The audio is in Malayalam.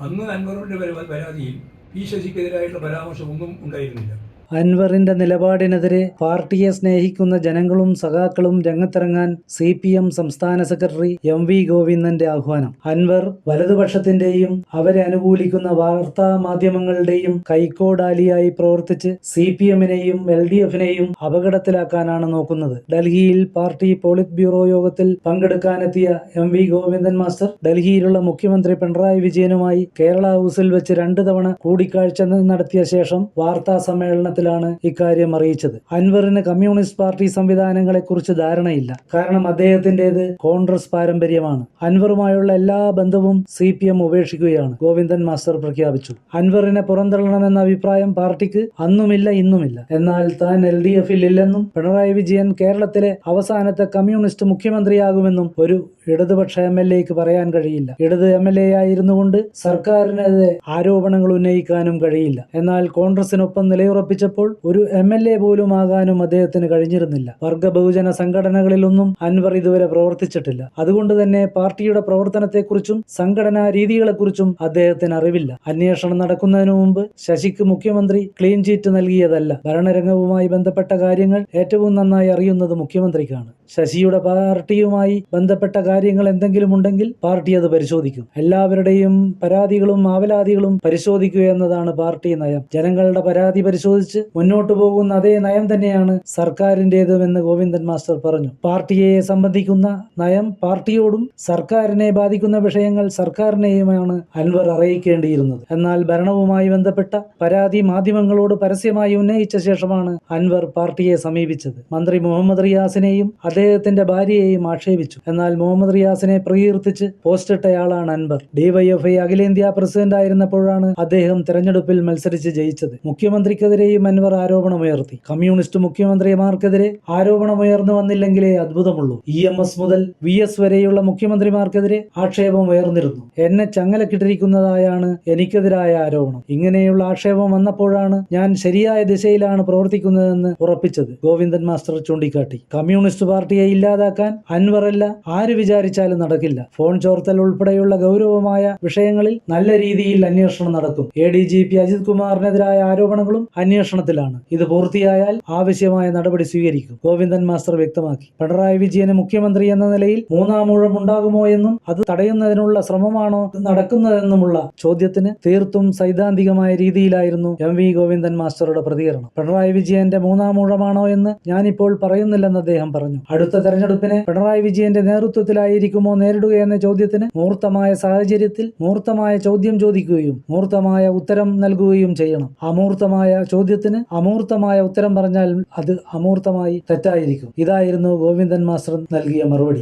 അന്ന് അൻവറിന്റെ പരാതിയിൽ പി ശശിക്കെതിരായിട്ടുള്ള പരാമർശമൊന്നും ഉണ്ടായിരുന്നില്ല. അൻവറിന്റെ നിലപാടിനെതിരെ പാർട്ടിയെ സ്നേഹിക്കുന്ന ജനങ്ങളും സഖാക്കളും രംഗത്തിറങ്ങാൻ CPM സംസ്ഥാന സെക്രട്ടറി MV ഗോവിന്ദന്റെ ആഹ്വാനം. അൻവർ വലതുപക്ഷത്തിന്റെയും അവരെ അനുകൂലിക്കുന്ന വാർത്താ മാധ്യമങ്ങളുടെയും കൈക്കോടാലിയായി പ്രവർത്തിച്ച് CPMനെയും LDFനെയും അപകടത്തിലാക്കാനാണ് നോക്കുന്നത്. ഡൽഹിയിൽ പാർട്ടി പോളിറ്റ് ബ്യൂറോ യോഗത്തിൽ പങ്കെടുക്കാനെത്തിയ MV ഗോവിന്ദൻ മാസ്റ്റർ ഡൽഹിയിലുള്ള മുഖ്യമന്ത്രി പിണറായി വിജയനുമായി കേരള ഹൗസിൽ വെച്ച് 2 തവണ കൂടിക്കാഴ്ച നടത്തിയ ശേഷം വാർത്താ സമ്മേളനത്തിൽ ഇക്കാര്യം അറിയിച്ചത്. അൻവറിന് കമ്മ്യൂണിസ്റ്റ് പാർട്ടി സംവിധാനങ്ങളെക്കുറിച്ച് ധാരണയില്ല. കാരണം അദ്ദേഹത്തിന്റേത് കോൺഗ്രസ് പാരമ്പര്യമാണ്. അൻവറുമായുള്ള എല്ലാ ബന്ധവും CPM ഉപേക്ഷിക്കുകയാണ് ഗോവിന്ദൻ മാസ്റ്റർ പ്രഖ്യാപിച്ചു. അൻവറിനെ പുറന്തള്ളണമെന്ന അഭിപ്രായം പാർട്ടിക്ക് അന്നുമില്ല ഇന്നുമില്ല. എന്നാൽ താൻ LDFൽ ഇല്ലെന്നും പിണറായി വിജയൻ കേരളത്തിലെ അവസാനത്തെ കമ്മ്യൂണിസ്റ്റ് മുഖ്യമന്ത്രിയാകുമെന്നും ഒരു ഇടതുപക്ഷ MLAക്ക് പറയാൻ കഴിയില്ല. ഇടത് MLA ആയിരുന്നുകൊണ്ട് സർക്കാരിനെതിരെ ആരോപണങ്ങൾ ഉന്നയിക്കാനും കഴിയില്ല. എന്നാൽ കോൺഗ്രസിനൊപ്പം നിലയുറപ്പിച്ചപ്പോൾ ഒരു MLA പോലും ആകാനും അദ്ദേഹത്തിന് കഴിഞ്ഞിരുന്നില്ല. വർഗ ബഹുജന സംഘടനകളിലൊന്നും അൻവർ ഇതുവരെ പ്രവർത്തിച്ചിട്ടില്ല. അതുകൊണ്ട് തന്നെ പാർട്ടിയുടെ പ്രവർത്തനത്തെക്കുറിച്ചും സംഘടനാ രീതികളെക്കുറിച്ചും അദ്ദേഹത്തിന് അറിവില്ല. അന്വേഷണം നടക്കുന്നതിന് മുമ്പ് ശശിക്ക് മുഖ്യമന്ത്രി ക്ലീൻ ചീറ്റ് നൽകിയതല്ല. ഭരണരംഗവുമായി ബന്ധപ്പെട്ട കാര്യങ്ങൾ ഏറ്റവും നന്നായി അറിയുന്നത് മുഖ്യമന്ത്രിക്കാണ്. ശശിയുടെ പാർട്ടിയുമായി ബന്ധപ്പെട്ട കാര്യങ്ങൾ എന്തെങ്കിലും ഉണ്ടെങ്കിൽ പാർട്ടി അത് പരിശോധിക്കും. എല്ലാവരുടെയും പരാതികളും ആവലാതികളും പരിശോധിക്കുക എന്നതാണ് പാർട്ടി നയം. ജനങ്ങളുടെ പരാതി പരിശോധിച്ച് മുന്നോട്ടു പോകുന്ന അതേ നയം തന്നെയാണ് സർക്കാരിൻ്റെതുമെന്ന് ഗോവിന്ദൻ മാസ്റ്റർ പറഞ്ഞു. പാർട്ടിയെ സംബന്ധിക്കുന്ന നയം പാർട്ടിയോടും സർക്കാരിനെ ബാധിക്കുന്ന വിഷയങ്ങൾ സർക്കാരിനെയുമാണ് അൻവർ അറിയിക്കേണ്ടിയിരുന്നത്. എന്നാൽ ഭരണവുമായി ബന്ധപ്പെട്ട പരാതി മാധ്യമങ്ങളോട് പരസ്യമായി ഉന്നയിച്ച ശേഷമാണ് അൻവർ പാർട്ടിയെ സമീപിച്ചത്. മന്ത്രി മുഹമ്മദ് റിയാസിനെയും അദ്ദേഹത്തിന്റെ ഭാര്യയെയും ആക്ഷേപിച്ചു. എന്നാൽ മുഹമ്മദ് റിയാസിനെ പ്രകീർത്തിച്ച് പോസ്റ്റിട്ടയാളാണ് അൻവർ. DYFI അഖിലേന്ത്യാ പ്രസിഡന്റ് ആയിരുന്നപ്പോഴാണ് അദ്ദേഹം തെരഞ്ഞെടുപ്പിൽ മത്സരിച്ച് ജയിച്ചത്. മുഖ്യമന്ത്രിക്കെതിരെയും അൻവർ ആരോപണമുയർത്തി. കമ്മ്യൂണിസ്റ്റ് മുഖ്യമന്ത്രിമാർക്കെതിരെ ആരോപണമുയർന്നു വന്നില്ലെങ്കിലേ അത്ഭുതമുള്ളൂ. EMS മുതൽ VS വരെയുള്ള മുഖ്യമന്ത്രിമാർക്കെതിരെ ആക്ഷേപം ഉയർന്നിരുന്നു. എന്നെ ചങ്ങലക്കിട്ടിരിക്കുന്നതായാണ് എനിക്കെതിരായ ആരോപണം. ഇങ്ങനെയുള്ള ആക്ഷേപം വന്നപ്പോഴാണ് ഞാൻ ശരിയായ ദിശയിലാണ് പ്രവർത്തിക്കുന്നതെന്ന് ഉറപ്പിച്ചത് ഗോവിന്ദൻ മാസ്റ്റർ ചൂണ്ടിക്കാട്ടി. കമ്മ്യൂണിസ്റ്റ് പാർട്ടിയെ ഇല്ലാതാക്കാൻ അൻവറല്ല ആര് വിചാരിച്ചാലും നടക്കില്ല. ഫോൺ ചോർത്തൽ ഉൾപ്പെടെയുള്ള ഗൗരവമായ വിഷയങ്ങളിൽ നല്ല രീതിയിൽ അന്വേഷണം നടക്കും. ADGP അജിത് കുമാറിനെതിരായ ആരോപണങ്ങളും അന്വേഷണത്തിലാണ്. ഇത് പൂർത്തിയായാൽ ആവശ്യമായ നടപടി സ്വീകരിക്കും ഗോവിന്ദൻ മാസ്റ്റർ വ്യക്തമാക്കി. പിണറായി വിജയന് മുഖ്യമന്ത്രി എന്ന നിലയിൽ 3-ാം ഊഴം ഉണ്ടാകുമോ എന്നും അത് തടയുന്നതിനുള്ള ശ്രമമാണോ നടക്കുന്നതെന്നുമുള്ള ചോദ്യത്തിന് തീർത്തും സൈദ്ധാന്തികമായ രീതിയിലായിരുന്നു MV ഗോവിന്ദൻ മാസ്റ്ററുടെ പ്രതികരണം. പിണറായി വിജയന്റെ 3-ാം ഊഴമാണോ എന്ന് ഞാനിപ്പോൾ പറയുന്നില്ലെന്ന് അദ്ദേഹം പറഞ്ഞു. അടുത്ത തെരഞ്ഞെടുപ്പിനെ പിണറായി വിജയന്റെ നേതൃത്വത്തിലായിരിക്കുമോ നേരിടുക എന്ന ചോദ്യത്തിന് മൂർത്തമായ സാഹചര്യത്തിൽ മൂർത്തമായ ചോദ്യം ചോദിക്കുകയും മൂർത്തമായ ഉത്തരം നൽകുകയും ചെയ്യണം. അമൂർത്തമായ ചോദ്യത്തിന് അമൂർത്തമായ ഉത്തരം പറഞ്ഞാൽ അത് അമൂർത്തമായി തെറ്റായിരിക്കും. ഇതായിരുന്നു ഗോവിന്ദൻ മാസ്റ്റർ നൽകിയ മറുപടി.